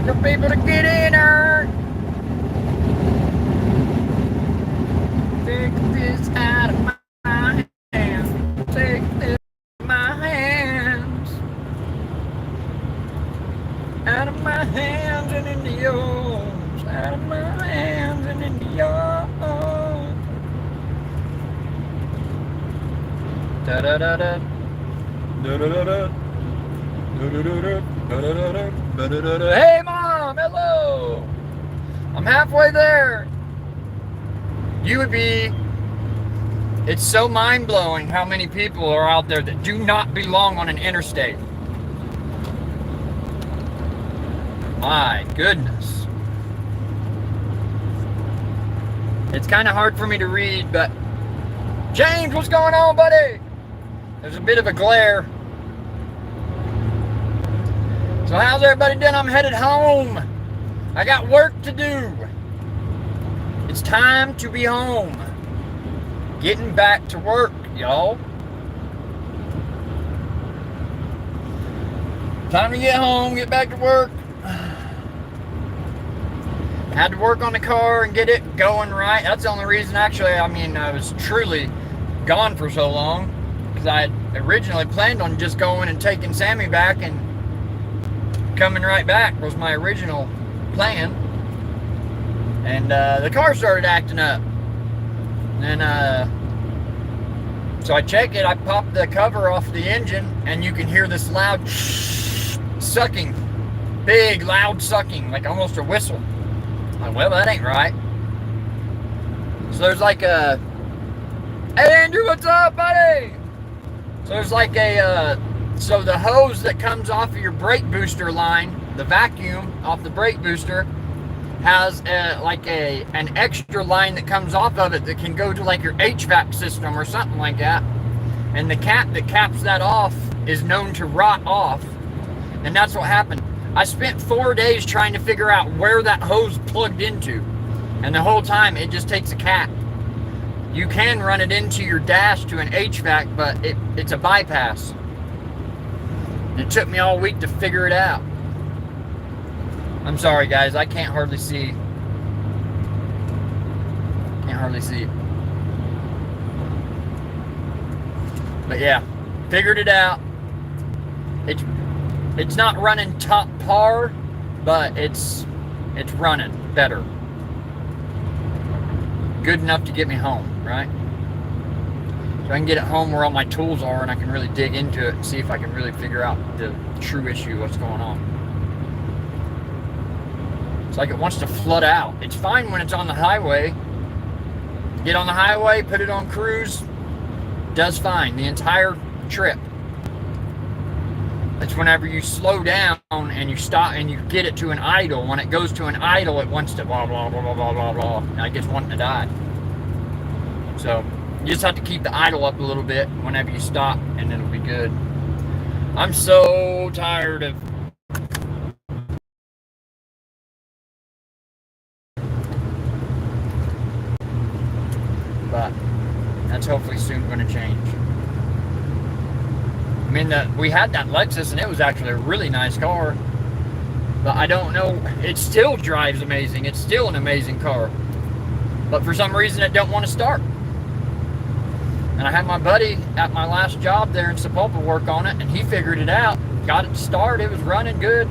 the people to get in her. Take this out of my hands. Take this out of my hands. Out of my hands and into yours. Out of my hands and into yours. Da da da da. Da da da da. Hey Mom, hello. I'm halfway there. You would be. It's so mind-blowing how many people are out there that do not belong on an interstate. My goodness. It's kind of hard for me to read, but James, what's going on, buddy? There's a bit of a glare. So how's everybody doing? I'm headed home. I got work to do. It's time to be home. Getting back to work, y'all. Time to get home, get back to work. Had to work on the car and get it going right. That's the only reason, actually, I was truly gone for so long. Because I had originally planned on just going and taking Sammy back and coming right back was my original plan. And the car started acting up. And so I check it, I pop the cover off the engine, and you can hear this loud sucking. Big, loud sucking, like almost a whistle. I'm like, well, that ain't right. So there's like a, hey Andrew, what's up, buddy? So there's like a, so the hose that comes off of your brake booster line, the vacuum off the brake booster, has an extra line that comes off of it that can go to like your HVAC system or something like that. And the cap that caps that off is known to rot off. And that's what happened. I spent 4 days trying to figure out where that hose plugged into. And the whole time it just takes a cap. You can run it into your dash to an HVAC, but it's a bypass. It took me all week to figure it out. I'm sorry, guys. I can't hardly see. But yeah, figured it out. It's not running top par, but it's running better. Good enough to get me home, right? So I can get it home where all my tools are and I can really dig into it and see if I can really figure out the true issue, what's going on. It's like it wants to flood out. It's fine when it's on the highway. Get on the highway, put it on cruise, does fine the entire trip. It's whenever you slow down and you stop and you get it to an idle. When it goes to an idle, it wants to blah, blah, blah, blah, blah, blah, blah. And I guess wanting to die. So you just have to keep the idle up a little bit whenever you stop and it'll be good. I'm so tired of but that's hopefully soon going to change. I mean, we had that Lexus, and it was actually a really nice car. But I don't know, it still drives amazing. It's still an amazing car. But for some reason, it don't want to start. And I had my buddy at my last job there in Sapulpa work on it, and he figured it out. Got it to start, it was running good.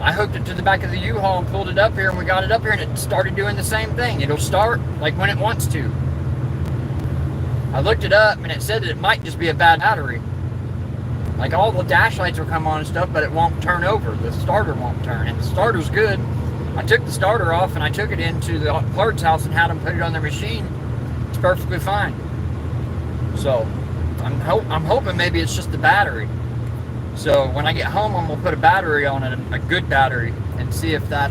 I hooked it to the back of the U-Haul and pulled it up here, and we got it up here, and it started doing the same thing. It'll start like when it wants to. I looked it up, and it said that it might just be a bad battery. Like all the dash lights will come on and stuff, but it won't turn over. The starter won't turn, and the starter's good. I took the starter off and I took it into the parts house and had them put it on their machine. It's perfectly fine. So I'm hoping maybe it's just the battery. So when I get home, I'm gonna put a battery on it, a good battery, and see if that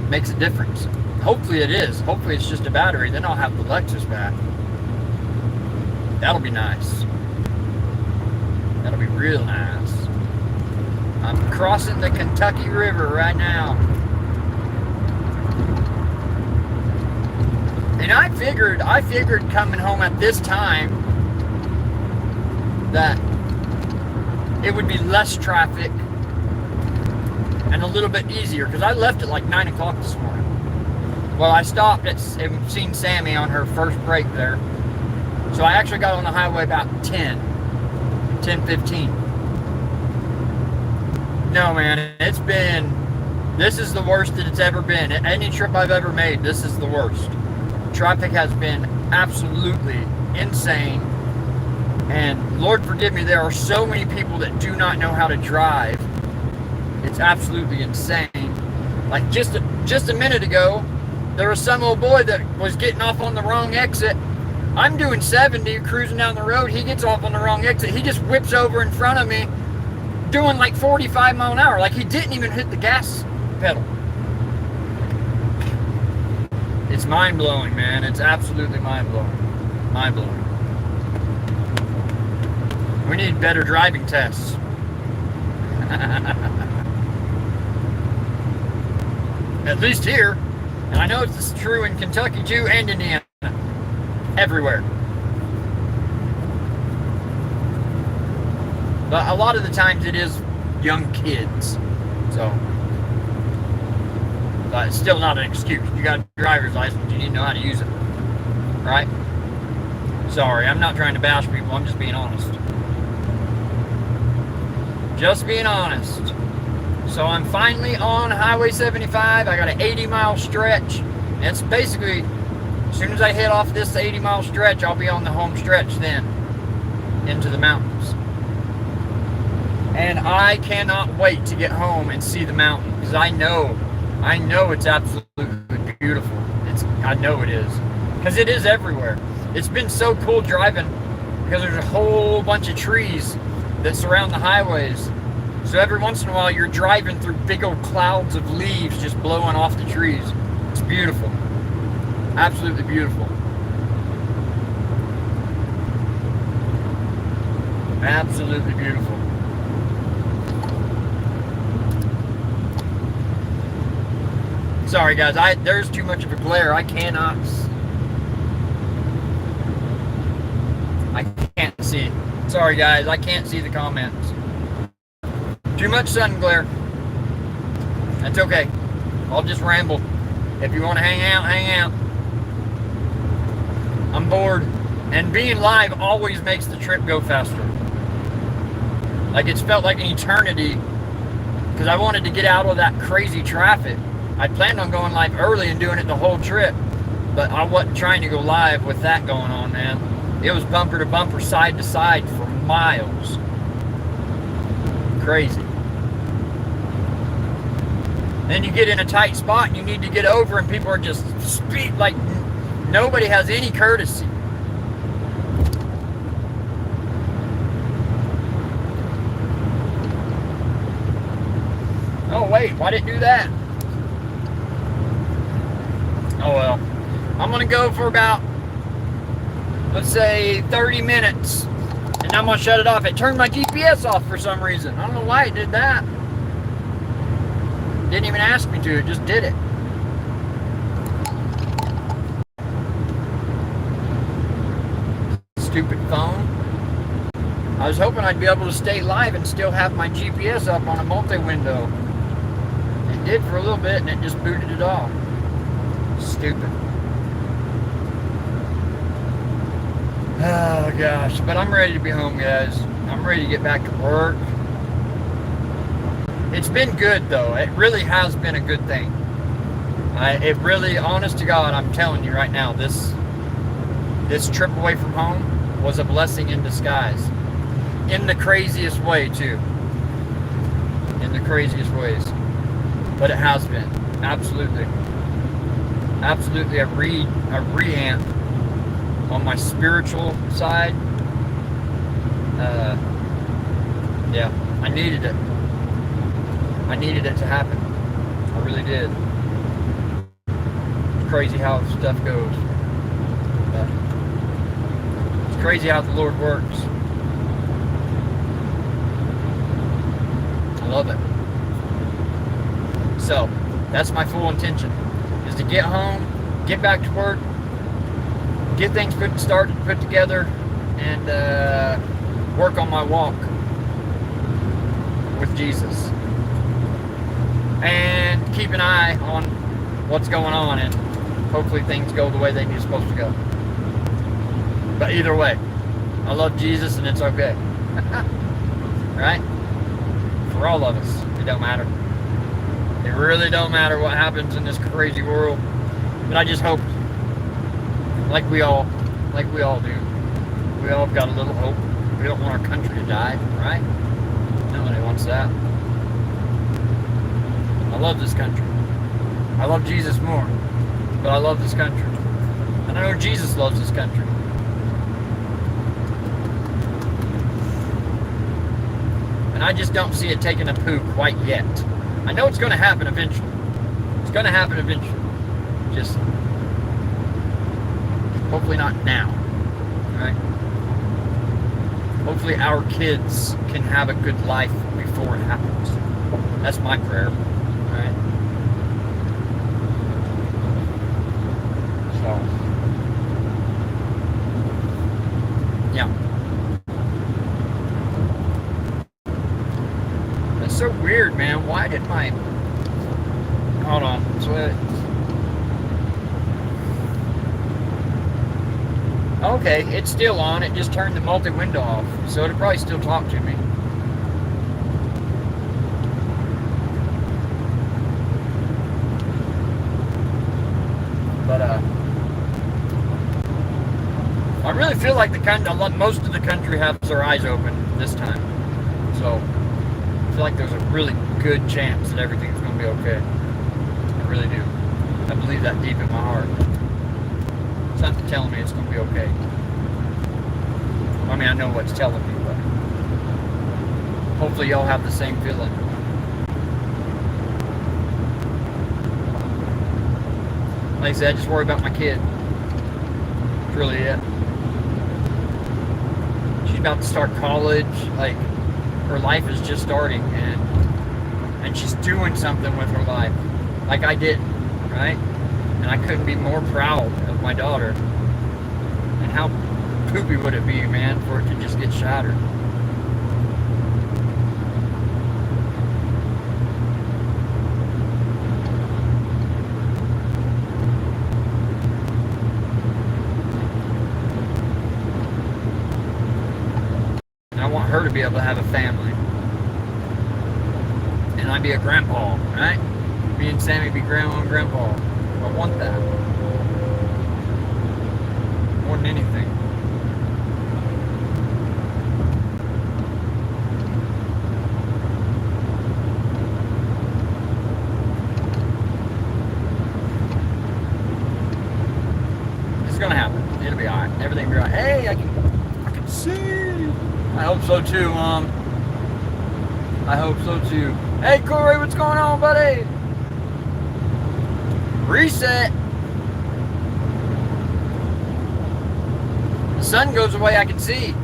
makes a difference. Hopefully it is. Hopefully it's just a battery. Then I'll have the Lexus back. That'll be nice. That'll be real nice. I'm crossing the Kentucky River right now. And I figured coming home at this time that it would be less traffic and a little bit easier because I left at like 9 o'clock this morning. Well, I stopped at seen Sammy on her first break there. So I actually got on the highway about 10:15. No, man, this is the worst that it's ever been. Any trip I've ever made, this is the worst. Traffic has been absolutely insane. And Lord forgive me, there are so many people that do not know how to drive. It's absolutely insane. Like just a minute ago, there was some old boy that was getting off on the wrong exit. I'm doing 70, cruising down the road. He gets off on the wrong exit. He just whips over in front of me, doing like 45 mile an hour. Like he didn't even hit the gas pedal. It's mind-blowing, man. It's absolutely mind-blowing. Mind-blowing. We need better driving tests. At least here. And I know it's true in Kentucky too, and Indiana. Everywhere. But a lot of the times it is young kids. So, but it's still not an excuse. You got a driver's license, you need to know how to use it. Right? Sorry, I'm not trying to bash people, I'm just being honest. Just being honest. So I'm finally on Highway 75. I got an 80-mile stretch. It's basically, as soon as I hit off this 80-mile stretch, I'll be on the home stretch then into the mountains. And I cannot wait to get home and see the mountain because I know it's absolutely beautiful. I know it is because it is everywhere. It's been so cool driving because there's a whole bunch of trees that surround the highways. So every once in a while you're driving through big old clouds of leaves just blowing off the trees. It's beautiful. Absolutely beautiful. Absolutely beautiful. Sorry guys, there's too much of a glare. I can't see. Sorry guys, I can't see the comments. Too much sun glare. That's okay. I'll just ramble. If you want to hang out, hang out. I'm bored. And being live always makes the trip go faster. Like it's felt like an eternity because I wanted to get out of that crazy traffic. I planned on going live early and doing it the whole trip, but I wasn't trying to go live with that going on, man. It was bumper to bumper, side to side for miles. Crazy. Then you get in a tight spot and you need to get over and people are just speed, like nobody has any courtesy. Oh wait, why did it do that? Oh well. I'm gonna go for about, let's say 30 minutes and I'm gonna shut it off. It turned my GPS off for some reason. I don't know why it did that. Didn't even ask me to, it just did it. Stupid phone. I was hoping I'd be able to stay live and still have my GPS up on a multi-window. It did for a little bit and it just booted it off. Stupid. Oh gosh, but I'm ready to be home, guys. I'm ready to get back to work. It's been good though. It really has been a good thing. It really, honest to God, I'm telling you right now, this trip away from home was a blessing in disguise. In the craziest way too. In the craziest ways. But it has been. Absolutely. Absolutely a re-amp on my spiritual side. Yeah, I needed it. I needed it to happen. I really did. It's crazy how stuff goes. But it's crazy how the Lord works. I love it. So, that's my full intention. Is to get home, get back to work, get things put together, and work on my walk with Jesus. and keep an eye on what's going on, and hopefully things go the way they're supposed to go. But either way, I love Jesus, and it's okay. Right? For all of us, it don't matter. It really don't matter what happens in this crazy world. But I just hope, like we all do, we all have got a little hope. We don't want our country to die, right? Nobody wants that. I love this country. I love Jesus more, but I love this country. And I know Jesus loves this country. And I just don't see it taking a poo quite yet. I know it's going to happen eventually. It's going to happen eventually. Just hopefully not now, right? Hopefully our kids can have a good life before it happens. That's my prayer, right? So, yeah. That's so weird, man. Why did my... Hold on. So okay, it's still on. It just turned the multi-window off. So it'll probably still talk to me. But, I really feel like most of the country has their eyes open this time. So, I feel like there's a really good chance that everything's going to be okay. I really do. I believe that deep in my heart. Something telling me it's going to be okay. I mean, I know what's telling me, but hopefully y'all have the same feeling. Like I said, I just worry about my kid. That's really it. She's about to start college. Like, her life is just starting, and she's doing something with her life. Like I did, right? And I couldn't be more proud of my daughter. And how poopy would it be, man, for it to just get shattered? And I want her to be able to have a family. And I'd be a grandpa, right? Me and Sammy be grandma and grandpa. I want that. More than anything. It's gonna happen. It'll be alright. Everything will be alright. Hey, I can see. I hope so too, Mom. I hope so too. Hey, Corey, what's going on, buddy? Reset. The sun goes away, I can see.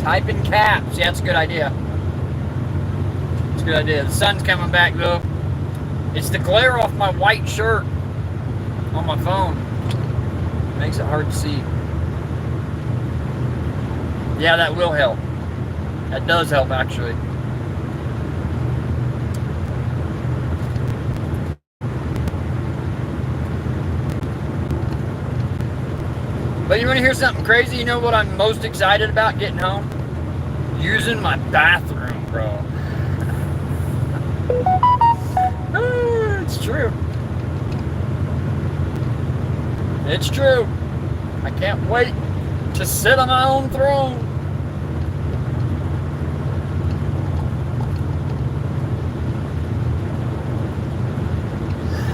Type in caps. Yeah, that's a good idea. It's a good idea. The sun's coming back, though. It's the glare off my white shirt on my phone. Makes it hard to see. Yeah, that will help. That does help, actually. But you want to hear something crazy? You know what I'm most excited about getting home? Using my bathroom, bro. It's true. It's true. I can't wait to sit on my own throne.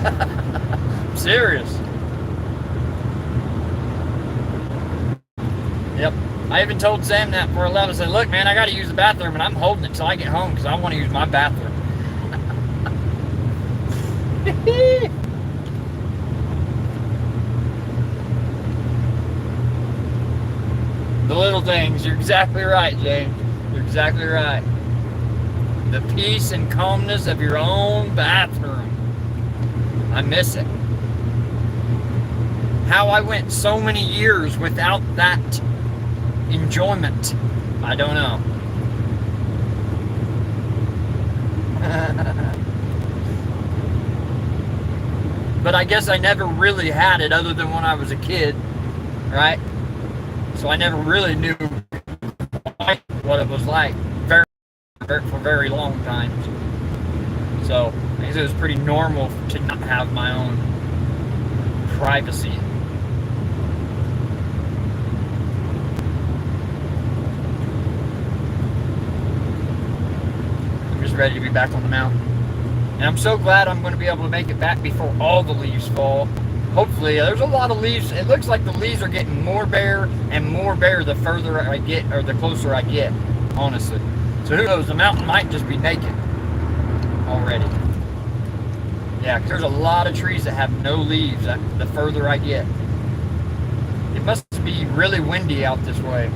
I'm serious. Yep. I even told Sam that for 11. I said, look, man, I got to use the bathroom, and I'm holding it till I get home because I want to use my bathroom. The little things. You're exactly right, James. You're exactly right. The peace and calmness of your own bathroom. I miss it. How I went so many years without that enjoyment, I don't know. But I guess I never really had it other than when I was a kid, right? So I never really knew what it was like for very long times. So I guess it was pretty normal to not have my own privacy. I'm just ready to be back on the mountain. And I'm so glad I'm going to be able to make it back before all the leaves fall. Hopefully, there's a lot of leaves. It looks like the leaves are getting more bare and more bare the further I get, or the closer I get, honestly. So who knows, the mountain might just be naked already. Yeah, because there's a lot of trees that have no leaves the further I get. It must be really windy out this way.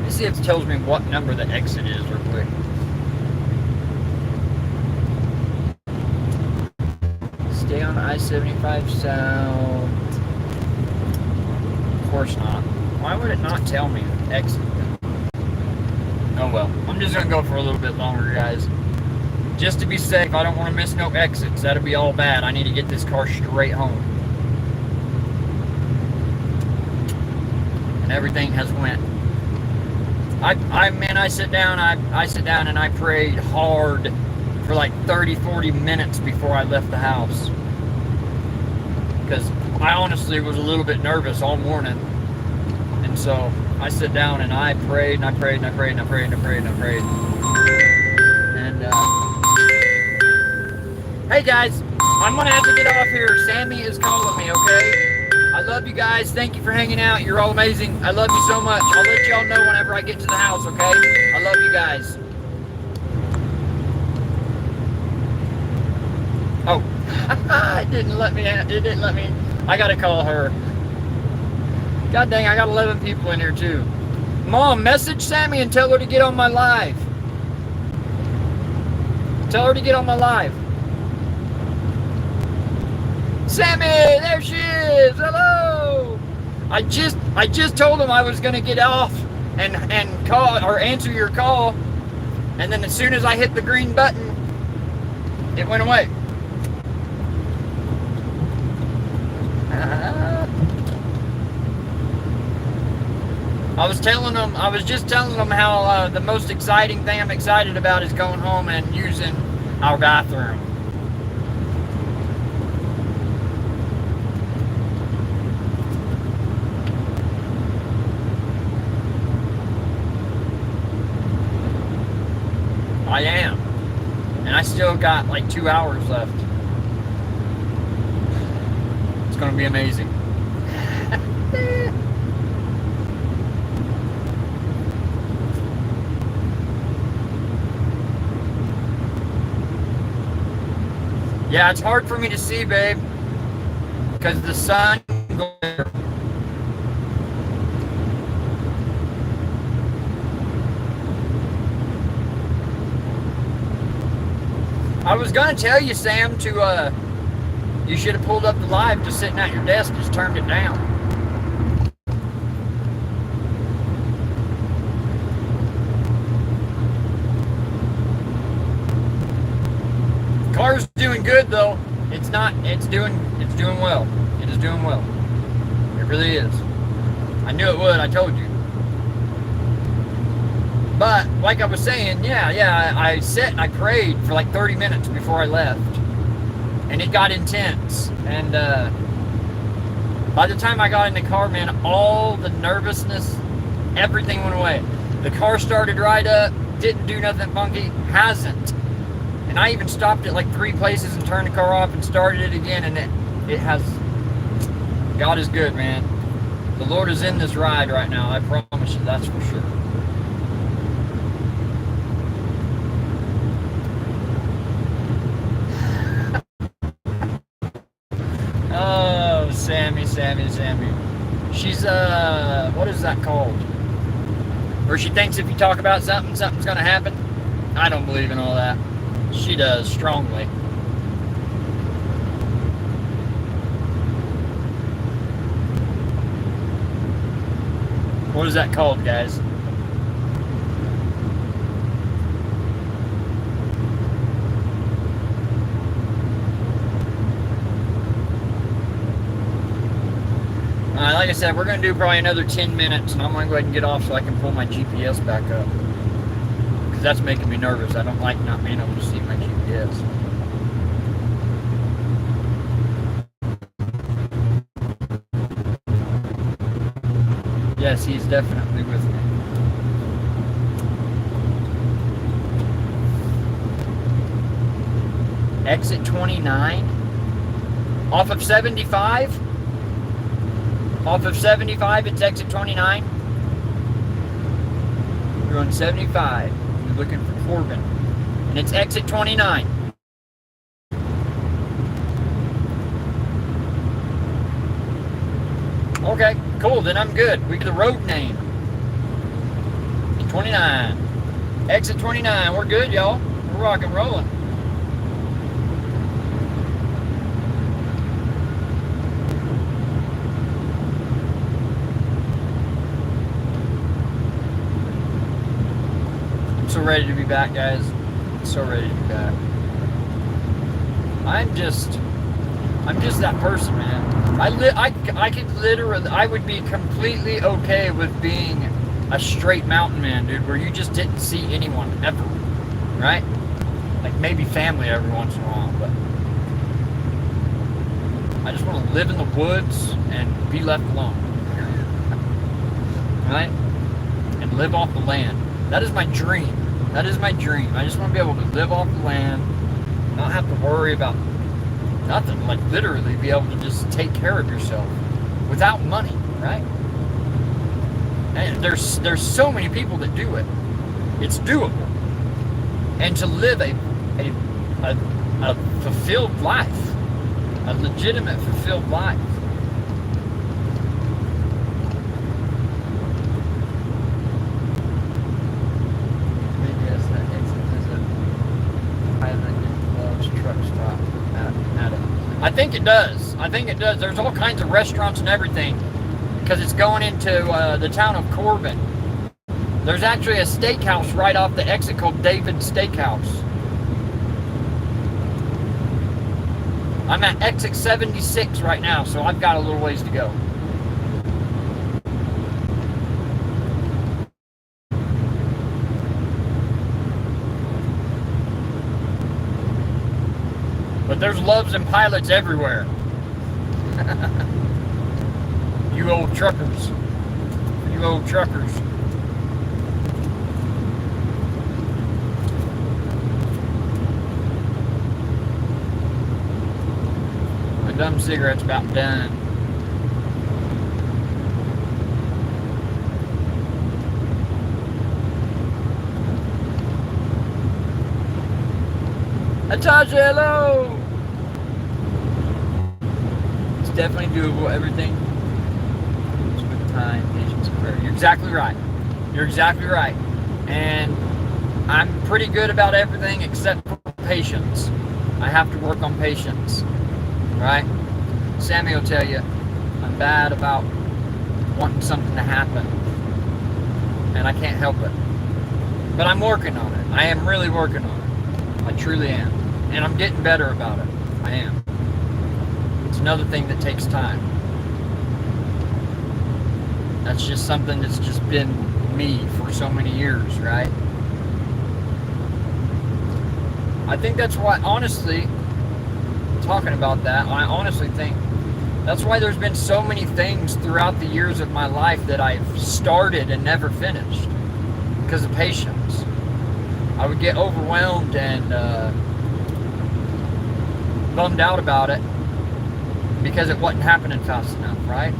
See if it tells me what number the exit is real quick. Stay on I-75 south. Of course not. Why would it not tell me exit? Oh well. I'm just gonna go for a little bit longer, guys. Just to be safe, I don't want to miss no exits. That'll be all bad. I need to get this car straight home. And everything has went. I sit down and I prayed hard for like 30-40 minutes before I left the house, because I honestly was a little bit nervous all morning. And so I sit down and I prayed and I prayed and I prayed and I prayed and I prayed and I prayed. And hey guys, I'm gonna have to get off here. Sammy is calling me, okay? I love you guys. Thank you for hanging out. You're all amazing. I love you so much. I'll let y'all know whenever I get to the house, okay? I love you guys. Oh, it didn't let me. I gotta call her. God dang, I got 11 people in here too. Mom, message Sammy and tell her to get on my live. Tell her to get on my live. Sammy, there she is. Hello. I just told him I was gonna get off and call or answer your call, and then as soon as I hit the green button, it went away. I was just telling them how the most exciting thing I'm excited about is going home and using our bathroom. I am. And I still got like 2 hours left. It's going to be amazing. Yeah, it's hard for me to see, babe, because the sun goes there. I was gonna tell you, Sam, to you should have pulled up the live just sitting at your desk, just turned it down. Car's doing good though. It's doing well. It is doing well. It really is. I knew it would, I told you. But like I was saying, I sat and I prayed for like 30 minutes before I left. And it got intense. And by the time I got in the car, man, all the nervousness, everything went away. The car started right up, didn't do nothing funky, hasn't. And I even stopped at like 3 places and turned the car off and started it again, and it has. God is good, man. The Lord is in this ride right now, I promise you, that's for sure. Oh, Sammy. She's, what is that called? Where she thinks if you talk about something, something's gonna happen? I don't believe in all that. She does, strongly. What is that called, guys? Like I said, we're going to do probably another 10 minutes, and I'm going to go ahead and get off so I can pull my GPS back up. Because that's making me nervous. I don't like not being able to see my GPS. Yes, he's definitely with me. Exit 29. Off of 75. Off of 75, it's exit 29. We're on 75. We're looking for Corbin. And it's exit 29. Okay, cool. Then I'm good. We get the road name. 29. Exit 29. We're good, y'all. We're rock and rolling. So ready to be back, guys. So ready to be back. I'm just that person, man. I could literally, I would be completely okay with being a straight mountain man, dude, where you just didn't see anyone ever, right? Like maybe family every once in a while, but I just want to live in the woods and be left alone, right? And live off the land. That is my dream. That is my dream. I just want to be able to live off the land, not have to worry about nothing. Like literally be able to just take care of yourself without money, right? And there's so many people that do it. It's doable. And to live a fulfilled life, a legitimate fulfilled life. I think it does. I think it does. There's all kinds of restaurants and everything because it's going into the town of Corbin. There's actually a steakhouse right off the exit called Dave's Steakhouse. I'm at exit 76 right now, so I've got a little ways to go. But there's loves and pilots everywhere. You old truckers. You old truckers. My dumb cigarette's about done. Natasha, hello! It's definitely doable, everything. Just with time, patience, and prayer. You're exactly right. You're exactly right. And I'm pretty good about everything except for patience. I have to work on patience. Right? Sammy will tell you, I'm bad about wanting something to happen. And I can't help it. But I'm working on it. I am really working on it. I truly am. And I'm getting better about it. I am. It's another thing that takes time. That's just something that's just been me for so many years, right? I think that's why, honestly, talking about that, I honestly think that's why there's been so many things throughout the years of my life that I've started and never finished. Because of patience. I would get overwhelmed and bummed out about it because it wasn't happening fast enough, right?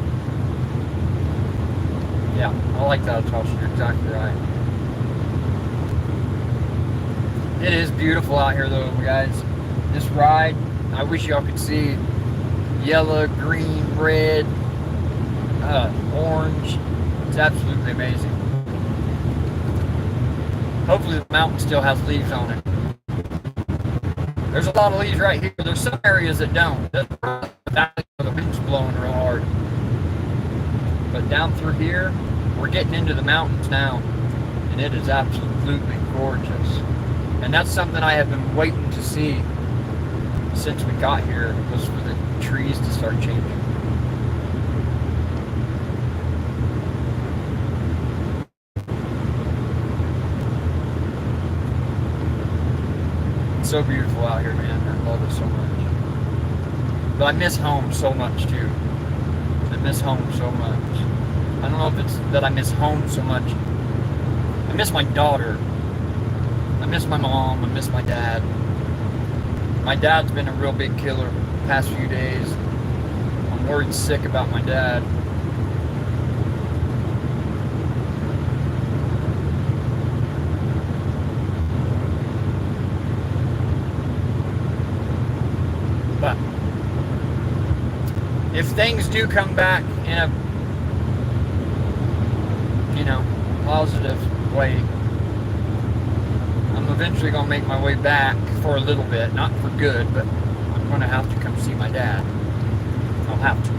Yeah, I like that, Tasha. You're exactly right. It is beautiful out here, though, guys. This ride, I wish y'all could see yellow, green, red, orange. It's absolutely amazing. Hopefully the mountain still has leaves on it. There's a lot of leaves right here. There's some areas that don't. The wind's blowing real hard. But down through here, We're getting into the mountains now, and it is absolutely gorgeous. And that's something I have been waiting to see since we got here, was for the trees to start changing. It's so beautiful out here, man. I love it so much. But I miss home so much too. I miss home so much. I don't know if it's that I miss home so much. I miss my daughter. I miss my mom. I miss my dad. My dad's been a real big killer the past few days. I'm worried sick about my dad. But if things do come back in a, positive way, I'm eventually going to make my way back for a little bit. Not for good, but I'm going to have to come see my dad. I'll have to.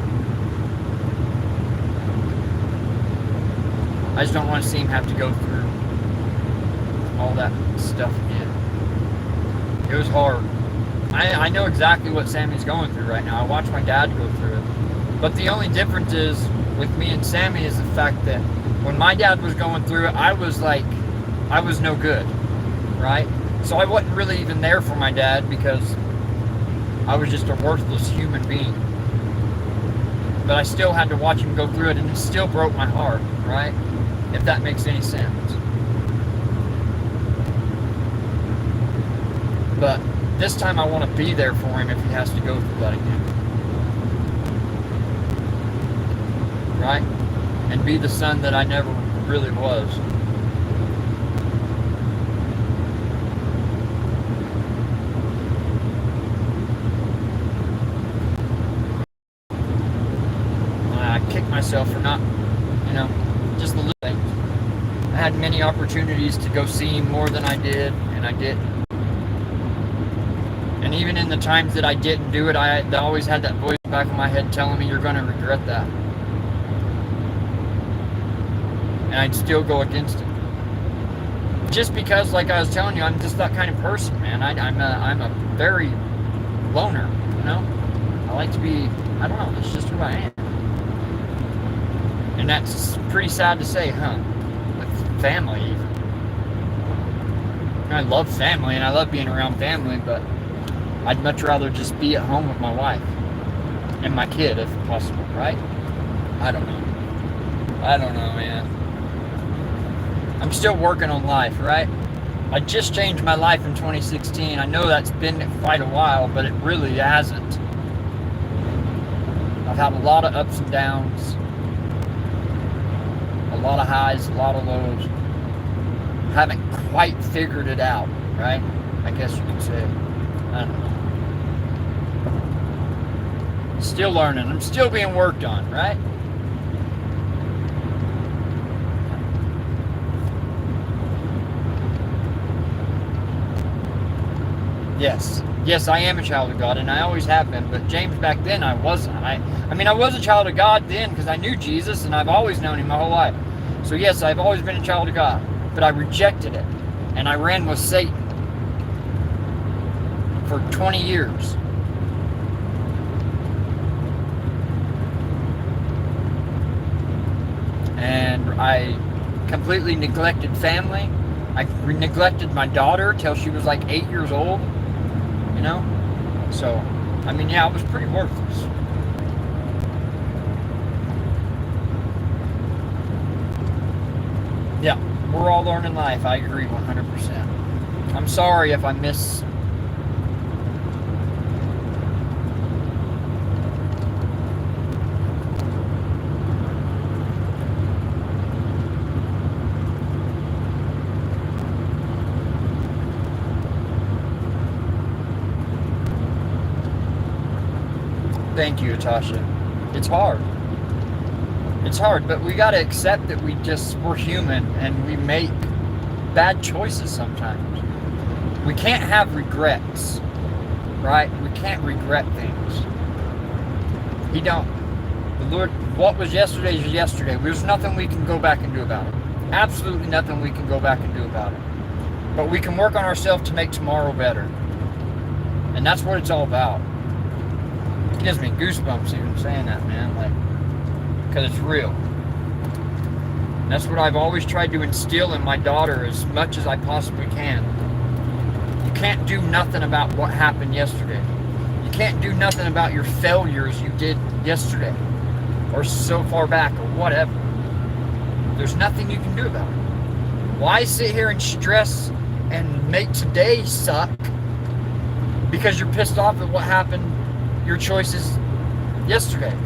I just don't want to see him have to go through all that stuff again. It was hard. I know exactly what Sammy's going through right now. I watched my dad go through it. But the only difference is with me and Sammy is the fact that when my dad was going through it, I was no good, right? So I wasn't really even there for my dad because I was just a worthless human being. But I still had to watch him go through it, and it still broke my heart, right? If that makes any sense. But this time I want to be there for him if he has to go through that again. Right? And be the son that I never really was. I kick myself for not, just the little things. I had many opportunities to go see him more than I did, and I didn't. And even in the times that I didn't do it, I always had that voice in the back of my head telling me, you're going to regret that. And I'd still go against it. Just because, like I was telling you, I'm just that kind of person, man. I'm a very loner, I like to be, I don't know, that's just who I am. And that's pretty sad to say, huh? With family, even. I love family, and I love being around family, but I'd much rather just be at home with my wife and my kid, if possible, right? I don't know, man. I'm still working on life, right? I just changed my life in 2016. I know that's been quite a while, but it really hasn't. I've had a lot of ups and downs, a lot of highs, a lot of lows. Haven't quite figured it out, right? I guess you could say. I don't know. Still learning. I'm still being worked on, right? Yes, I am a child of God, and I always have been. But James, back then, I wasn't. I was a child of God then because I knew Jesus, and I've always known Him my whole life. So yes, I've always been a child of God, but I rejected it, and I ran with Satan for 20 years. And I completely neglected family. I neglected my daughter till she was like 8 years old. So, I was pretty worthless. Yeah, we're all learning life. I agree 100%. I'm sorry if I miss. Thank you, Tasha. It's hard. It's hard, but we got to accept that we're human and we make bad choices sometimes. We can't have regrets, right? We can't regret things. The Lord, what was yesterday is yesterday. There's nothing we can go back and do about it. Absolutely nothing we can go back and do about it. But we can work on ourselves to make tomorrow better. And that's what it's all about. It gives me goosebumps even saying that, man. Like, because it's real. And that's what I've always tried to instill in my daughter as much as I possibly can. You can't do nothing about what happened yesterday. You can't do nothing about your failures you did yesterday. Or so far back, or whatever. There's nothing you can do about it. Why sit here and stress and make today suck because you're pissed off at what happened, your choices yesterday?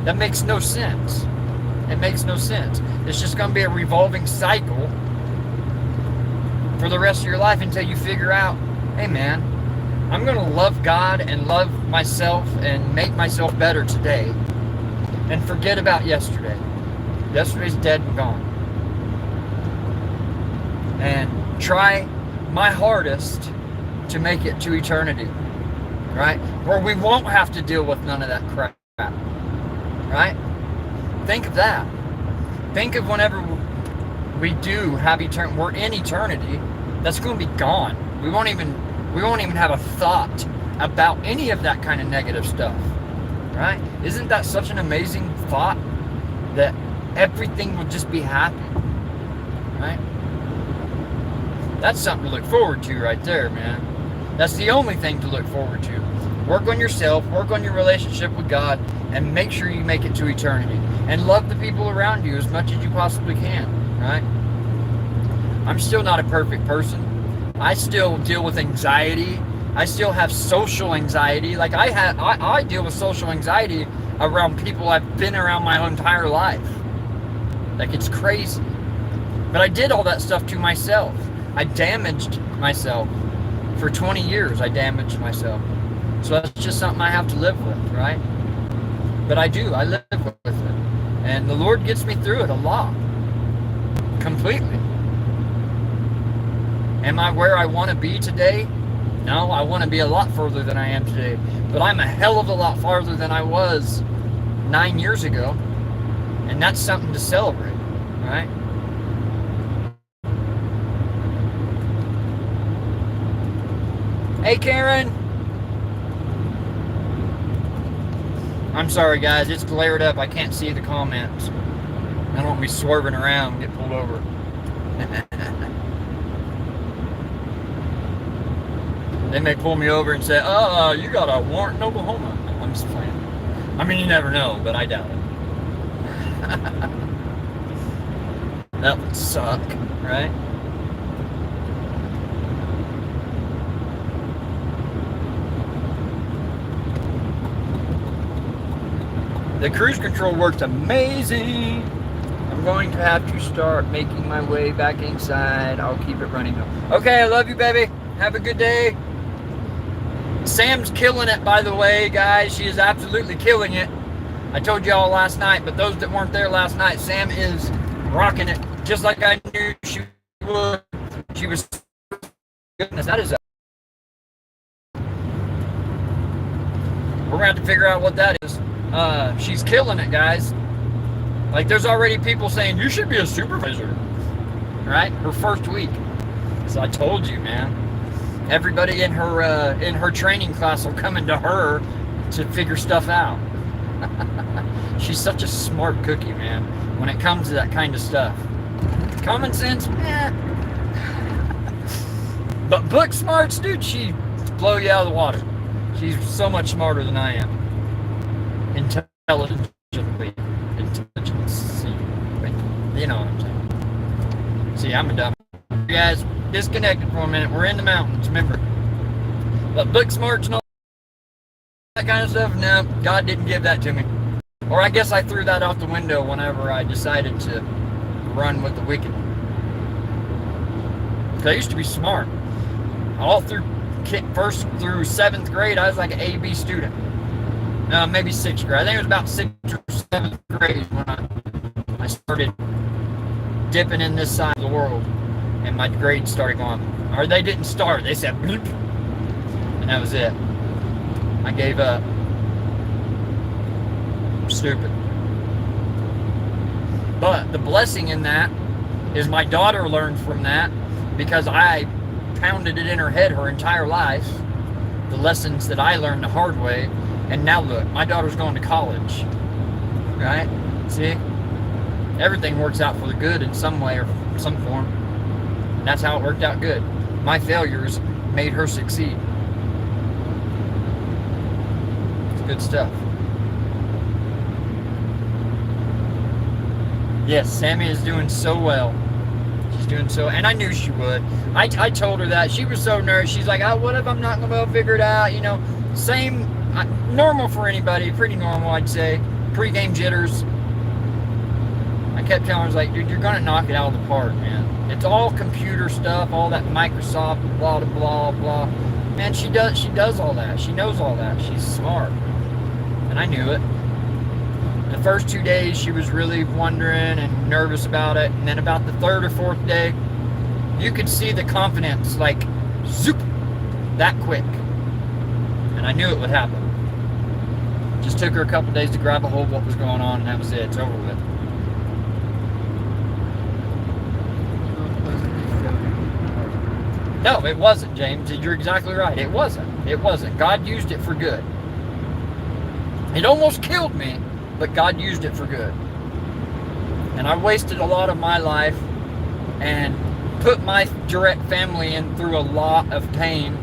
That makes no sense. It makes no sense. It's just going to be a revolving cycle for the rest of your life until you figure out, hey man, I'm going to love God and love myself and make myself better today and forget about yesterday. Yesterday's dead and gone. And try my hardest to make it to eternity, right? Where we won't have to deal with none of that crap, right? Think of that. Think of whenever we do have eternity, we're in eternity, that's going to be gone. We won't even have a thought about any of that kind of negative stuff, right? Isn't that such an amazing thought that everything will just be happy, right? That's something to look forward to right there, man. That's the only thing to look forward to. Work on yourself, work on your relationship with God, and make sure you make it to eternity. And love the people around you as much as you possibly can, right? I'm still not a perfect person. I still deal with anxiety. I still have social anxiety. Like I deal with social anxiety around people I've been around my whole entire life. Like, it's crazy. But I did all that stuff to myself. I damaged myself. For 20 years, I damaged myself. So that's just something I have to live with, right? But I do. I live with it. And the Lord gets me through it a lot. Completely. Am I where I want to be today? No, I want to be a lot further than I am today. But I'm a hell of a lot farther than I was 9 years ago. And that's something to celebrate, right? Hey, Karen. I'm sorry, guys. It's glared up. I can't see the comments. I don't want to be swerving around and get pulled over. They may pull me over and say, you got a warrant in Oklahoma. I'm just playing. I mean, you never know, but I doubt it. That would suck, right? The cruise control worked amazing. I'm going to have to start making my way back inside. I'll keep it running. Okay, I love you, baby. Have a good day. Sam's killing it, by the way, guys. She is absolutely killing it. I told you all last night, but those that weren't there last night, Sam is rocking it just like I knew she would. She was, goodness, that is a, we're going to have to figure out what that is. She's killing it, guys. Like, there's already people saying, you should be a supervisor, right? Her first week. So I told you, man. Everybody in her training class will come into her to figure stuff out. She's such a smart cookie, man, when it comes to that kind of stuff. Common sense, but book smarts, dude, she blow you out of the water. She's so much smarter than I am. Intelligently. You know what I'm saying. See, I'm a dumb. You guys, disconnected for a minute. We're in the mountains, remember. But book smarts and all that kind of stuff, no, God didn't give that to me. Or I guess I threw that out the window whenever I decided to run with the wicked. Because I used to be smart. All through first through 7th grade, I was like an A-B student. Maybe 6th grade. I think it was about 6th or 7th grade when I started dipping in this side of the world. And my grades started going, or they didn't start, they said bloop. And that was it. I gave up. Stupid. But the blessing in that is my daughter learned from that because I pounded it in her head her entire life, the lessons that I learned the hard way. And now look, my daughter's going to college, right? See, everything works out for the good in some way or some form. And that's how it worked out good. My failures made her succeed. It's good stuff. Yes, Sammy is doing so well. She's doing so, and I knew she would. I told her that. She was so nervous. She's like, oh, what if I'm not going to be able to figure it out? You know, same, normal for anybody. Pretty normal, I'd say. Pre-game jitters. I kept telling her, I was like, dude, you're going to knock it out of the park, man. It's all computer stuff, all that Microsoft, blah, blah, blah. Man, she does all that. She knows all that. She's smart. And I knew it. The first 2 days, she was really wondering and nervous about it. And then about the third or fourth day, you could see the confidence, like, zoop, that quick. And I knew it would happen. Just took her a couple days to grab a hold of what was going on, and that was it. It's over with. No, it wasn't, James. You're exactly right. It wasn't. It wasn't. God used it for good. It almost killed me, but God used it for good. And I wasted a lot of my life and put my direct family in through a lot of pain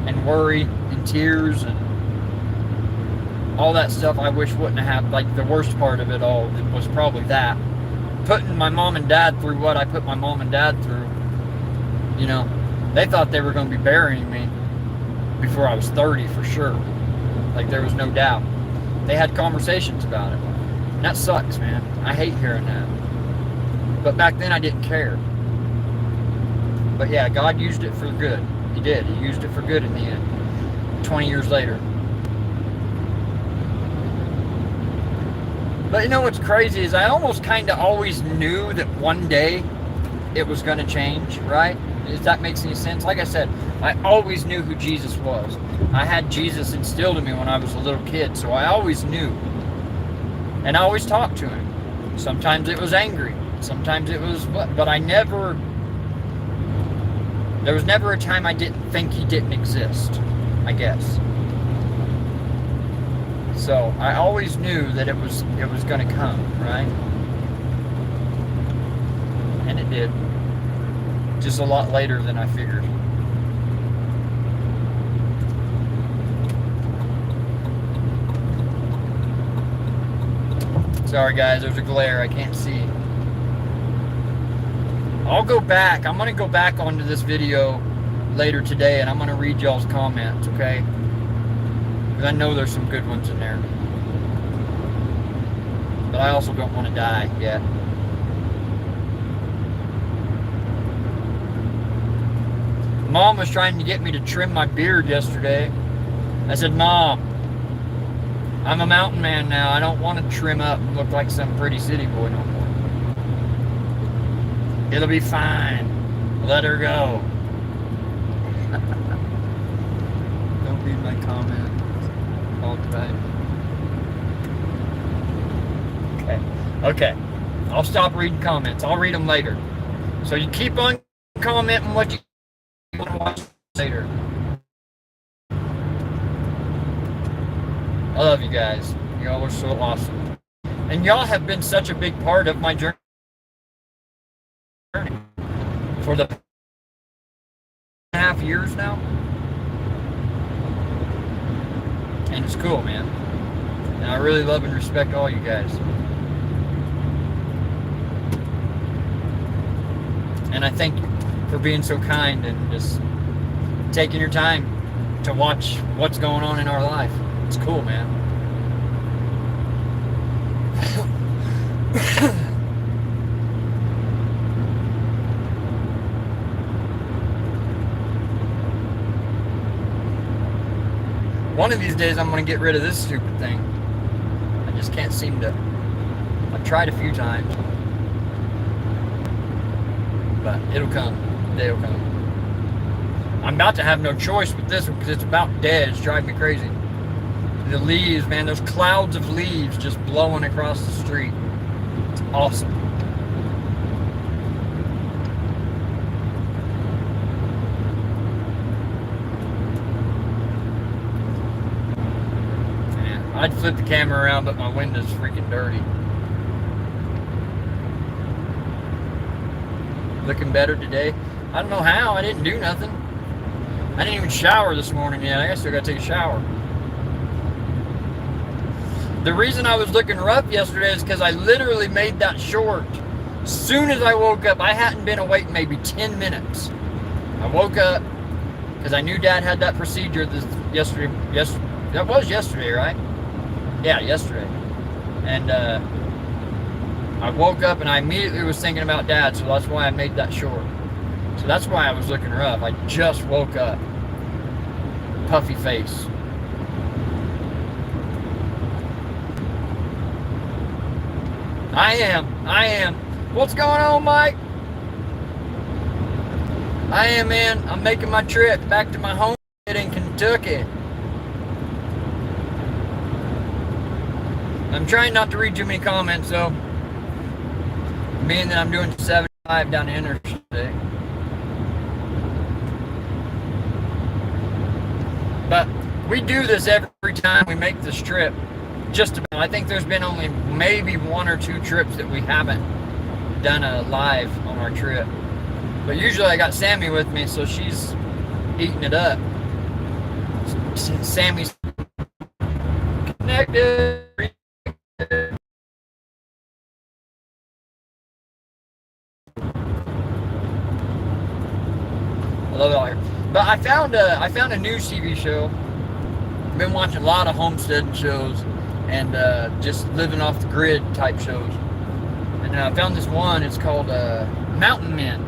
and worry and tears and all that stuff I wish wouldn't have happened. Like, the worst part of it all was probably that. Putting my mom and dad through what I put my mom and dad through. You know, they thought they were going to be burying me before I was 30 for sure. Like, there was no doubt. They had conversations about it. And that sucks, man. I hate hearing that. But back then I didn't care. But yeah, God used it for good. He did. He used it for good in the end. 20 years later. But you know what's crazy is I almost kind of always knew that one day it was going to change, right? If that makes any sense. Like I said, I always knew who Jesus was. I had Jesus instilled in me when I was a little kid, so I always knew. And I always talked to him. Sometimes it was angry. Sometimes it was, but I never, there was never a time I didn't think he didn't exist, I guess. So I always knew that it was going to come, right? And it did. Just a lot later than I figured. Sorry guys, there's a glare, I can't see. I'll go back. I'm going to go back onto this video later today and I'm going to read y'all's comments, okay? Because I know there's some good ones in there. But I also don't want to die yet. Mom was trying to get me to trim my beard yesterday. I said, Mom, I'm a mountain man now. I don't want to trim up and look like some pretty city boy no more. It'll be fine. Let her go. Don't read my comment all the time. Okay. I'll stop reading comments. I'll read them later. So you keep on commenting what you want to watch later. I love you guys. Y'all are so awesome. And y'all have been such a big part of my journey for the 2.5 years now. And it's cool, man. And I really love and respect all you guys. And I thank you for being so kind and just taking your time to watch what's going on in our life. It's cool, man. One of these days I'm going to get rid of this stupid thing. I just can't seem to. I've tried a few times. But it'll come. The day will come. I'm about to have no choice with this one because it's about dead. It's driving me crazy. The leaves, man, those clouds of leaves just blowing across the street. It's awesome. Yeah, I'd flip the camera around, but my window's freaking dirty. Looking better today. I don't know how. I didn't do nothing. I didn't even shower this morning yet. I still got to take a shower. The reason I was looking rough yesterday is because I literally made that short. As soon as I woke up, I hadn't been awake maybe 10 minutes. I woke up because I knew Dad had that procedure yesterday. Yes, that was yesterday, right? Yeah, yesterday. And I woke up and I immediately was thinking about Dad, so that's why I made that short. So that's why I was looking rough. I just woke up. Puffy face. I am. What's going on, Mike? I am, man. I'm making my trip back to my home in Kentucky. I'm trying not to read too many comments, though. Being that I'm doing 75 down the interstate. But we do this every time we make this trip. Just about. I think there's been only maybe 1 or 2 trips that we haven't done a live on our trip. But usually I got Sammy with me, so she's eating it up. Sammy's connected. I love it all here. But I found a new TV show. I've been watching a lot of homesteading shows and just living off the grid type shows. And I found this one. It's called Mountain Men.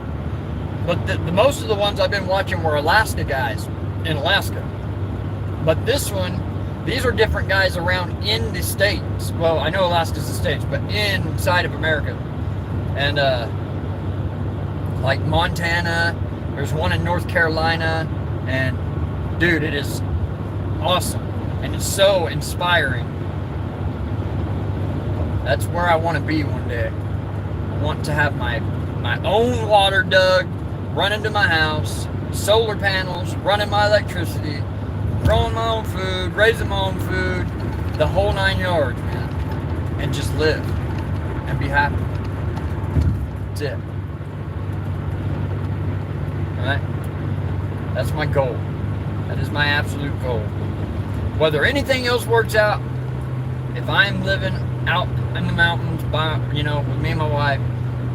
But the most of the ones I've been watching were Alaska guys in Alaska. But this one, these are different guys around in the States. Well, I know Alaska's the States, but inside of America. And like Montana, there's one in North Carolina, and dude, it is awesome. And it's so inspiring. That's where I want to be one day. I want to have my own water dug, running to my house, solar panels, running my electricity, growing my own food, raising my own food, the whole 9 yards, man. And just live and be happy. That's it. Alright? That's my goal. That is my absolute goal. Whether anything else works out, if I'm living out in the mountains by, with me and my wife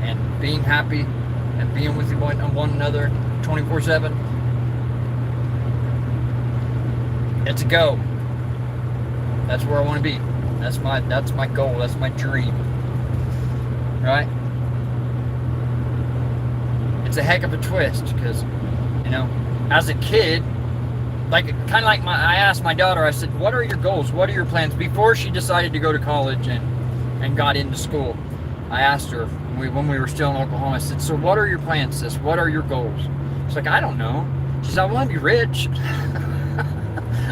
and being happy and being with one another 24/7, it's a go. That's where I want to be. That's my goal. That's my dream. Right? It's a heck of a twist because, as a kid, I asked my daughter, I said, what are your goals? What are your plans? Before she decided to go to college and got into school, I asked her when we were still in Oklahoma, I said, so what are your plans, sis? What are your goals? She's like, I don't know. She said, I want to be rich.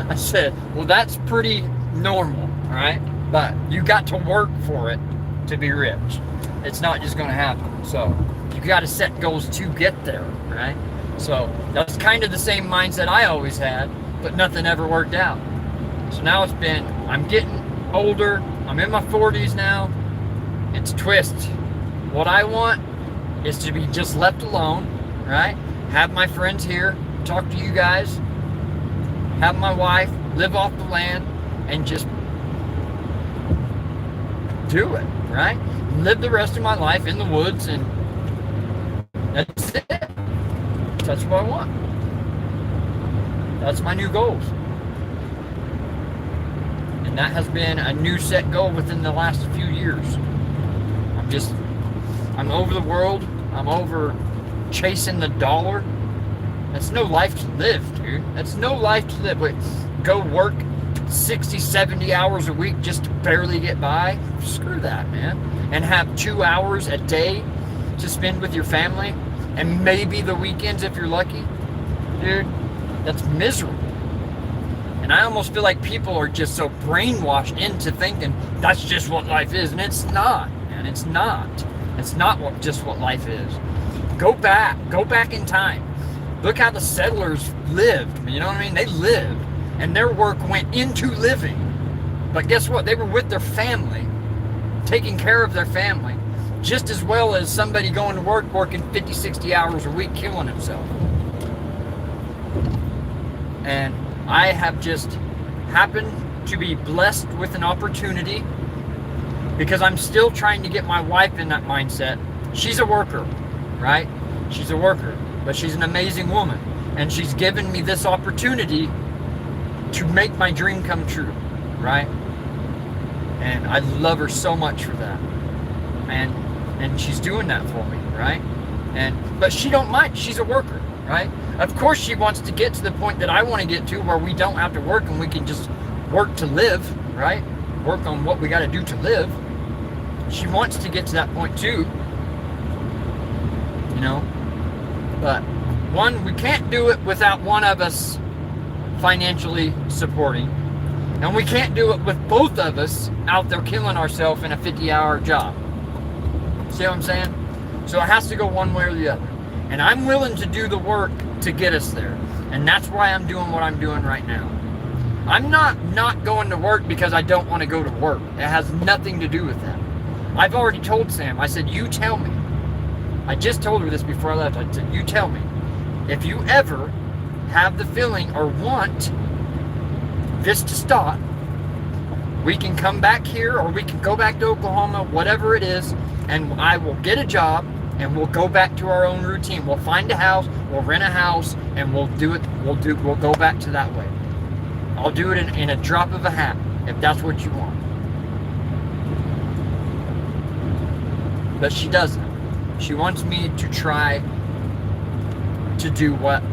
I said, well, that's pretty normal, all right? But you got to work for it to be rich. It's not just going to happen. So you got to set goals to get there, right? So that's kind of the same mindset I always had, but nothing ever worked out. So now I'm getting older. I'm in my 40s now. It's a twist. What I want is to be just left alone, right? Have my friends here, talk to you guys, have my wife, live off the land, and just do it, right? Live the rest of my life in the woods, and that's it. That's what I want. That's my new goals. And that has been a new set goal within the last few years. I'm over the world. I'm over chasing the dollar. That's no life to live, dude. That's no life to live. Wait, go work 60, 70 hours a week just to barely get by? Screw that, man. And have 2 hours a day to spend with your family, and maybe the weekends if you're lucky. Dude, that's miserable. And I almost feel like people are just so brainwashed into thinking that's just what life is, and it's not, man. It's not. It's not just what life is. Go back in time. Look how the settlers lived. You know what I mean? They lived, and their work went into living. But guess what? They were with their family, taking care of their family, just as well as somebody going to work, working 50, 60 hours a week, killing himself. And I have just happened to be blessed with an opportunity, because I'm still trying to get my wife in that mindset. She's a worker, right? She's a worker, but she's an amazing woman. And she's given me this opportunity to make my dream come true, right? And I love her so much for that. And she's doing that for me, right? But she don't mind. She's a worker, right? Of course she wants to get to the point that I want to get to, where we don't have to work and we can just work to live, right? Work on what we got to do to live. She wants to get to that point too, you know. But one, we can't do it without one of us financially supporting, and we can't do it with both of us out there killing ourselves in a 50-hour job. See what I'm saying? So it has to go one way or the other. And I'm willing to do the work to get us there. And that's why I'm doing what I'm doing right now. I'm not going to work because I don't want to go to work. It has nothing to do with that. I've already told Sam, I said, you tell me. I just told her this before I left. I said, you tell me. If you ever have the feeling or want this to stop, we can come back here, or we can go back to Oklahoma, whatever it is, and I will get a job, and we'll go back to our own routine. We'll find a house, we'll rent a house, and we'll do it. We'll go back to that way. I'll do it in a drop of a hat, if that's what you want. But she doesn't. She wants me to try to do what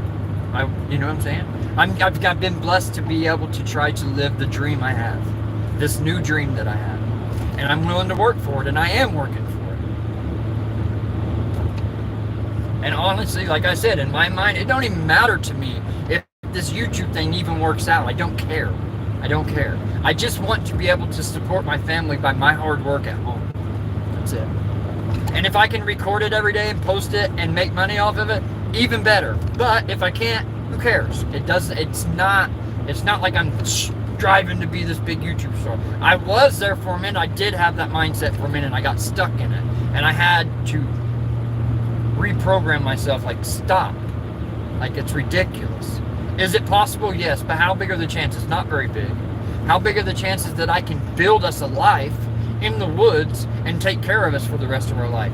you know what I'm saying? I've been blessed to be able to try to live the dream I have, this new dream that I have, and I'm willing to work for it, and I am working for it. And honestly, like I said, in my mind, it don't even matter to me if this YouTube thing even works out. I don't care. I don't care. I just want to be able to support my family by my hard work at home. That's it. And if I can record it every day and post it and make money off of it, even better. But if I can't, who cares? It's not like I'm striving to be this big YouTube star. I was there for a minute. I did have that mindset for a minute. I got stuck in it. And I had to reprogram myself, like, stop. Like, it's ridiculous. Is it possible? Yes. But how big are the chances? Not very big. How big are the chances that I can build us a life in the woods and take care of us for the rest of our life?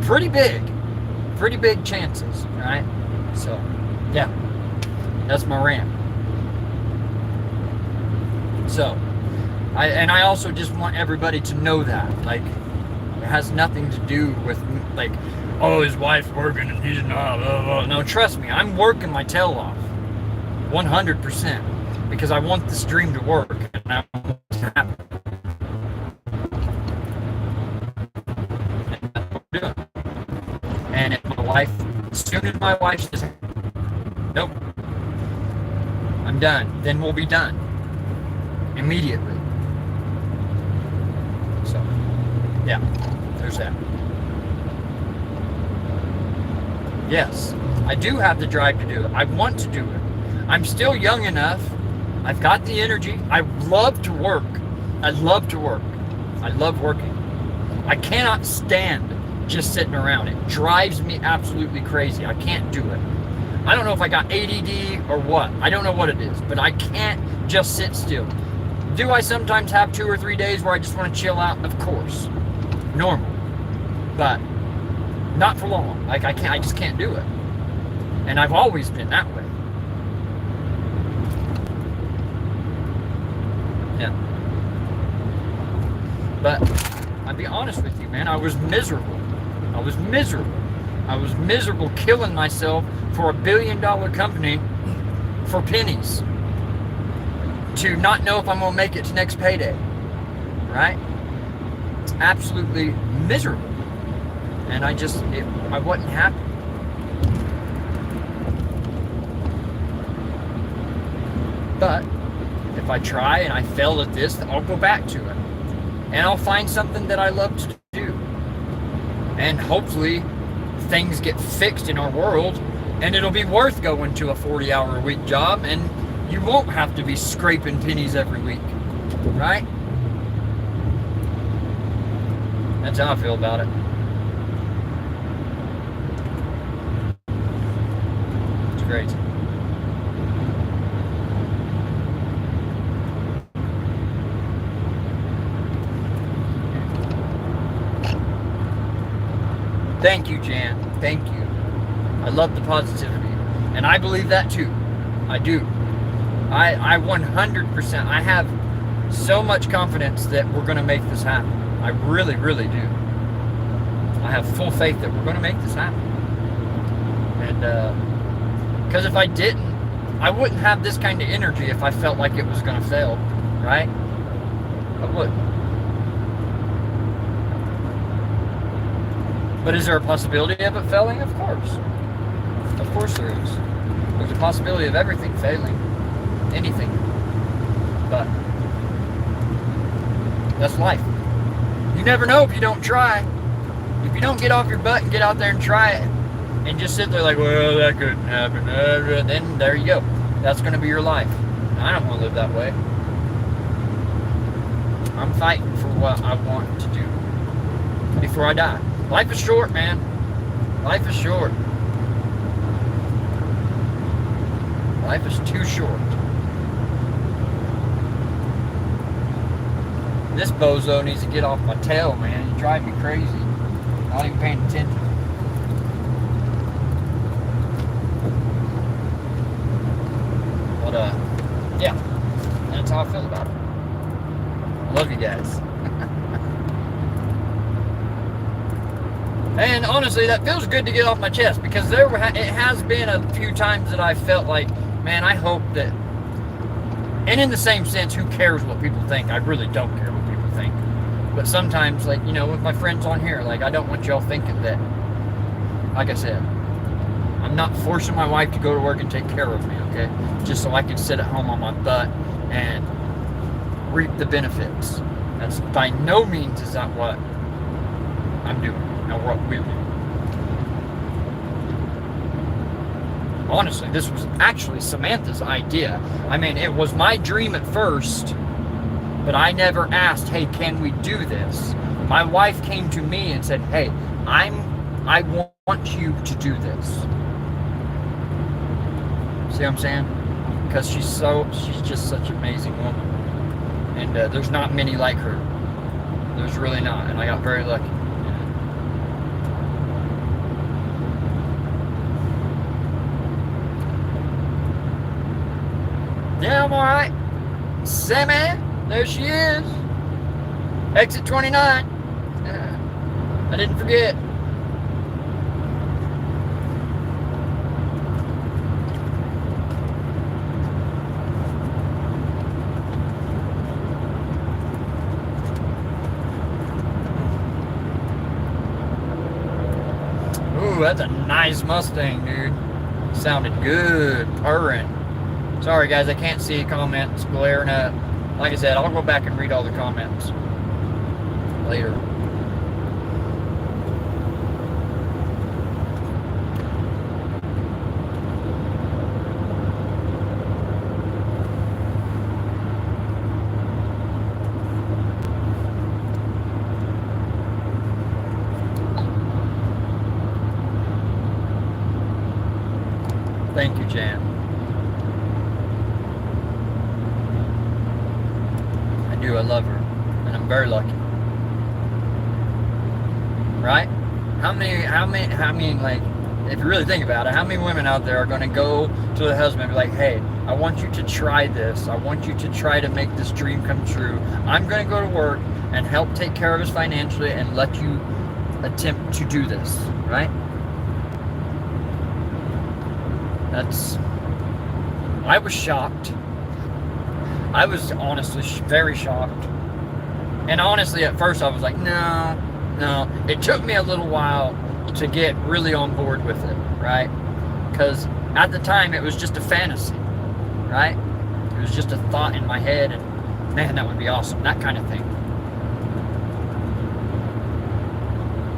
Pretty big chances, right? So, yeah, that's my rant. So, I also just want everybody to know that, like, it has nothing to do with, like, oh, his wife's working and he's not, blah, blah. No, trust me, I'm working my tail off, 100%, because I want this dream to work, and I want it to happen. And if my wife, as soon as my wife says, nope, I'm done, then we'll be done immediately. So, yeah, there's that. Yes, I do have the drive to do it. I want to do it. I'm still young enough. I've got the energy. I love to work. I love to work. I love working. I cannot stand just sitting around. It drives me absolutely crazy. I can't do it. I don't know if I got ADD or what. I don't know what it is, but I can't just sit still. Do I sometimes have 2 or 3 days where I just want to chill out? Of course. Normal. But not for long. Like, I just can't do it. And I've always been that way. Yeah. But I'll be honest with you, man, I was miserable. I was miserable killing myself for $1 billion company for pennies, to not know if I'm going to make it to next payday, right? It's absolutely miserable. And I wasn't happy. But if I try and I fail at this, then I'll go back to it. and I'll find something that I love to do. And hopefully things get fixed in our world, and it'll be worth going to a 40-hour-a-week job, and you won't have to be scraping pennies every week, right? That's how I feel about it. It's crazy. Thank you, Jan. Thank you. I love the positivity. And I believe that too. I do. I 100%, I have so much confidence that we're going to make this happen. I really, really do. I have full faith that we're going to make this happen. And, because if I didn't, I wouldn't have this kind of energy if I felt like it was going to fail, right? I wouldn't. But is there a possibility of it failing? Of course. Of course there is. There's a possibility of everything failing. Anything. But that's life. You never know if you don't try. If you don't get off your butt and get out there and try it, and just sit there like, well, that couldn't happen, then there you go. That's going to be your life. And I don't want to live that way. I'm fighting for what I want to do before I die. Life is short, man. Life is short. Life is too short. This bozo needs to get off my tail, man. You drive me crazy. Not even paying attention. But, yeah. That's how I feel about it. I love you guys. And honestly, that feels good to get off my chest, because it has been a few times that I felt like, man, I hope that, and in the same sense, who cares what people think? I really don't care what people think. But sometimes, like, you know, with my friends on here, like, I don't want y'all thinking that, like I said, I'm not forcing my wife to go to work and take care of me, okay? Just so I can sit at home on my butt and reap the benefits. That's by no means is that what I'm doing. Now what we're doing. Honestly, this was actually Samantha's idea. I mean, it was my dream at first, but I never asked, hey, can we do this? My wife came to me and said, hey, I want you to do this. See what I'm saying? Because she's just such an amazing woman. And there's not many like her. There's really not. And I got very lucky. Yeah, I'm alright. Sammy, there she is. Exit 29. I didn't forget. Ooh, that's a nice Mustang, dude. Sounded good, purring. Sorry guys, I can't see comments glaring up. Like I said, I'll go back and read all the comments later. Thank you, Jan. I love her, and I'm very lucky. Right? How many, like, if you really think about it, how many women out there are going to go to the husband and be like, hey, I want you to try this. I want you to try to make this dream come true. I'm going to go to work and help take care of us financially and let you attempt to do this, right? I was shocked. I was honestly very shocked. And honestly, at first I was like, no. It took me a little while to get really on board with it, right? Because at the time it was just a fantasy, right? It was just a thought in my head, and man, that would be awesome, that kind of thing.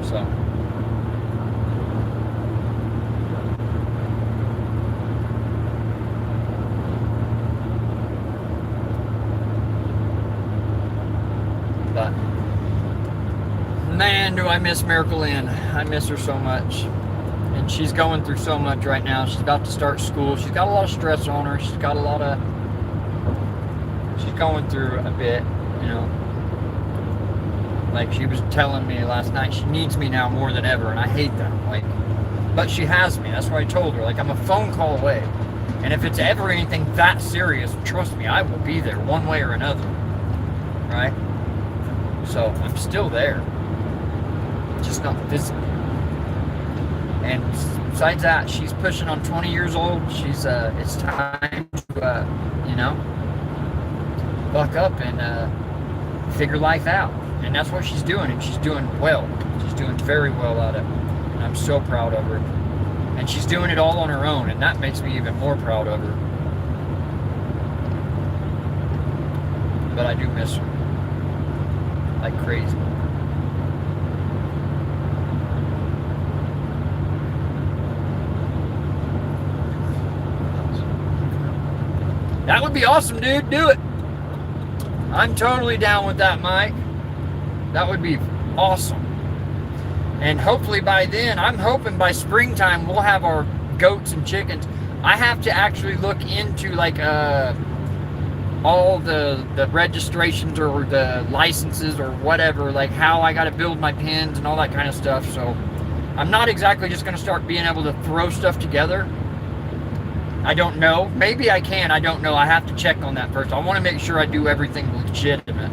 So. But man, do I miss Miracle Inn. I miss her so much. And she's going through so much right now. She's about to start school. She's got a lot of stress on her. She's going through a bit, you know. Like she was telling me last night, she needs me now more than ever, and I hate that. Like, but she has me. That's why I told her. Like, I'm a phone call away. And if it's ever anything that serious, trust me, I will be there one way or another. Right? So I'm still there. Just not physically. And besides that, she's pushing on 20 years old. She's it's time to you know, buck up and figure life out. And that's what she's doing, and she's doing well. She's doing very well at it. And I'm so proud of her. And she's doing it all on her own, and that makes me even more proud of her. But I do miss her. Like crazy. That would be awesome, dude. Do it. I'm totally down with that, Mike. That would be awesome. And hopefully by then, I'm hoping by springtime, we'll have our goats and chickens. I have to actually look into like all the registrations or the licenses or whatever, like how I got to build my pens and all that kind of stuff. So I'm not exactly just going to start being able to throw stuff together. I don't know. Maybe I can. I don't know. I have to check on that first. I want to make sure I do everything legitimate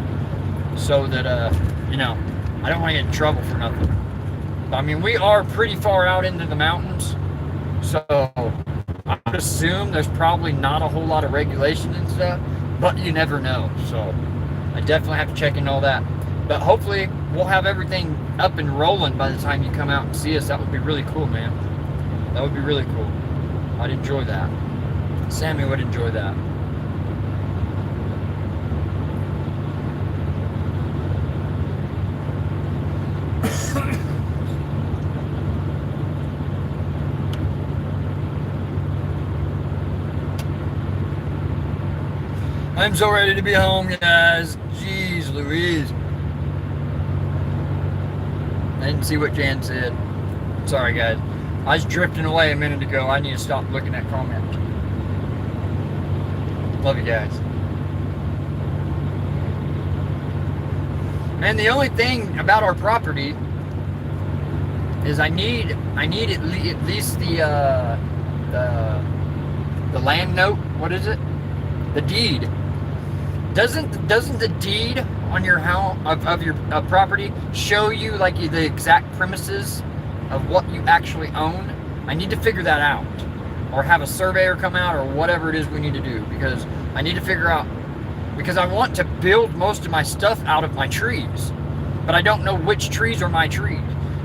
so that, you know, I don't want to get in trouble for nothing. I mean, we are pretty far out into the mountains, so I would assume there's probably not a whole lot of regulations and stuff, but you never know. So I definitely have to check in all that. But hopefully we'll have everything up and rolling by the time you come out and see us. That would be really cool, man. That would be really cool. I'd enjoy that. Sammy would enjoy that. I'm so ready to be home, guys. Jeez Louise. I didn't see what Jan said. Sorry, guys. I was drifting away a minute ago. I need to stop looking at comments. Love you guys. And the only thing about our property is I need at least the land note. What is it? The deed. Doesn't the deed on your house of your property show you like the exact premises of what you actually own? I need to figure that out, or have a surveyor come out, or whatever it is we need to do, because I need to figure out, because I want to build most of my stuff out of my trees, but I don't know which trees are my trees.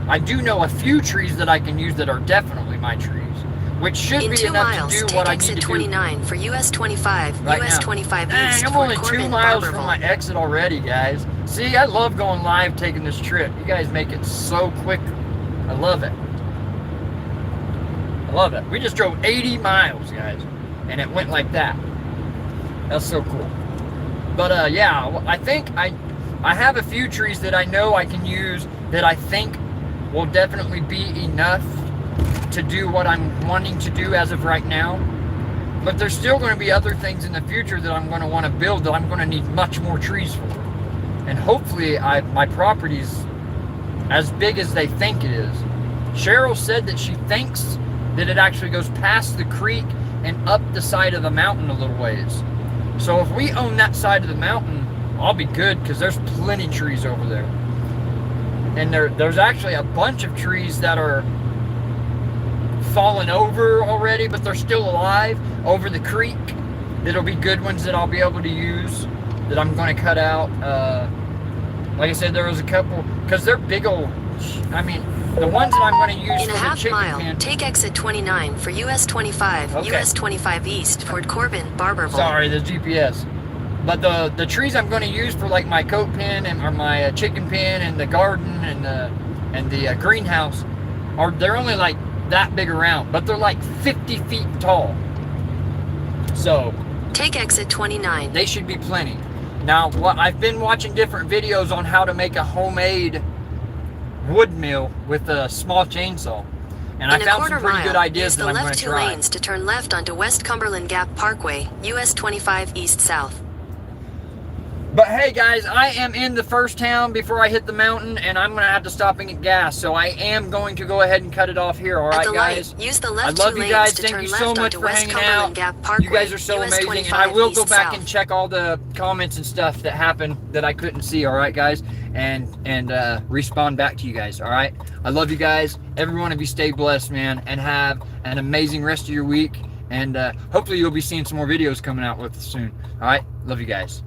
I do know a few trees that I can use that are definitely my trees, which should be enough to do what I need to do. In 2 miles, take exit 29 for US 25, right US 25 east. Dang, I'm only 2 miles from my exit already, guys. See, I love going live, taking this trip. You guys make it so quick. I love it. I love it. We just drove 80 miles, guys, and it went like that. That's so cool. But yeah, I think I have a few trees that I know I can use that I think will definitely be enough to do what I'm wanting to do as of right now. But there's still going to be other things in the future that I'm going to want to build that I'm going to need much more trees for. And hopefully my property's as big as they think it is. Cheryl said that she thinks that it actually goes past the creek and up the side of the mountain a little ways. So if we own that side of the mountain, I'll be good, because there's plenty of trees over there. And there's actually a bunch of trees that are fallen over already, but they're still alive over the creek. That'll be good ones that I'll be able to use, that I'm going to cut out. Like I said, there was a couple, because they're big old, I mean, the ones that I'm going to use in for a the half chicken mile, pen. take exit 29 for US 25, Okay. US 25 east toward Corbin, Barberville. Sorry, the GPS. But the trees I'm going to use for like my coat pen and or my chicken pen and the garden and and the greenhouse they're only like that big around, but they're like 50 feet tall. So take exit 29. they should be plenty. Now, I've been watching different videos on how to make a homemade wood mill with a small chainsaw, and I found some pretty good ideas that I'm going to try. Use the left 2 lanes to turn left onto West Cumberland Gap Parkway, US 25 east south. But hey guys, I am in the first town before I hit the mountain, and I'm going to have to stop and get gas, so I am going to go ahead and cut it off here, alright guys? Use the left I love 2 you guys, lanes to thank turn you left so much onto for West hanging Cumberland out. Gap Parkway, You guys are so US amazing, 25 and I will go east back south. and check all the comments and stuff that happened that I couldn't see, alright guys? And respond back to you guys, alright? I love you guys. Every one of you stay blessed, man, and have an amazing rest of your week. And hopefully you'll be seeing some more videos coming out with us soon. Alright? Love you guys.